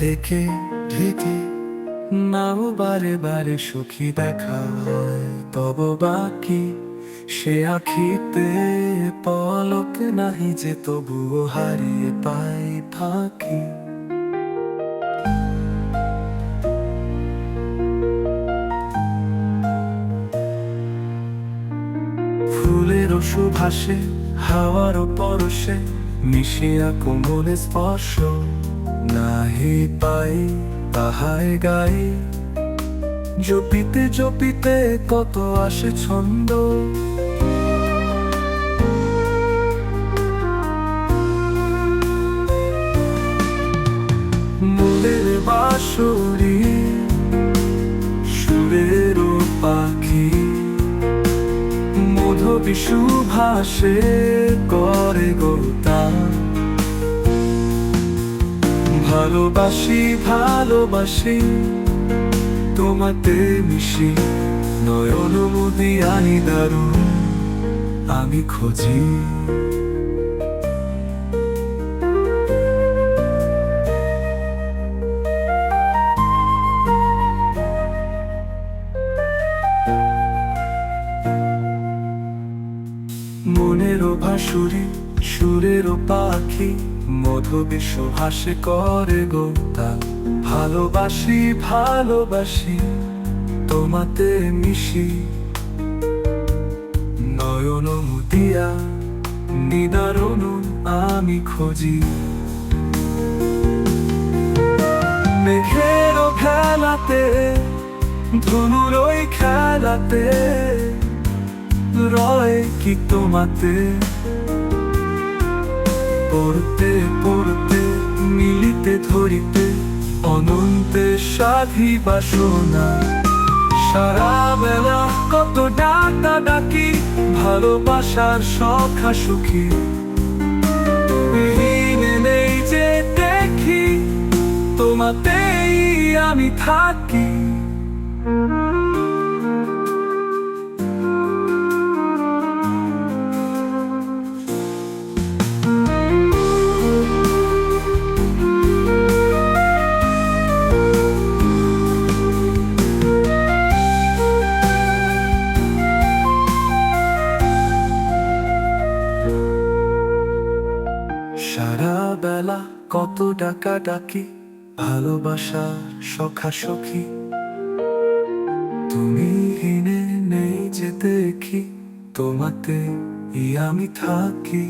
থেকে ঢেকে নাও বারে বারে সুখী দেখা হয় তব বাকি সে আখিতে পলক নাহি যে তবুও হারিয়ে পাই ফাঁকি। ফুলেরও সুভাষে হাওয়ারও পরশে মিশিয়া কোমলে স্পর্শ নাহি পাই তাহাই গাই জপিতে জপিতে কত আসে ছন্দ। মনের বাঁশরি সুরেরও পাখি মধুবি সুভাষে করে গোতান। ভালোবাসি ভালোবাসি তোমাতে মিশি নয়ন মুদি আনি দারুণ আমি খুঁজি। মনেরও ভাসুরি সুরেরও পাখি মধুবি সুভাষে করে গোতাল। ভালোবাসি ভালোবাসি তোমাতে মিশি নয়ন মুদিয়া নিদারুণ আমি খুঁজি। মেঘেরও খেলাতে ধনুর ওই খেলাতে রয় কি তোমাতে পড়তে পড়তে মিলিতে ধরিতে অনন্তে সাধি বাসনা। সারা বেলা কত ডাকা ডাকি ভালোবাসার সখা সুখী বিহীনে নেই যে দেখি তোমাতেই আমি থাকি। সারা বেলা কত ডাকা ডাকি ভালোবাসার সখা সখী তুমি হিনে নেই যে দেখি তোমাতে আমি থাকি।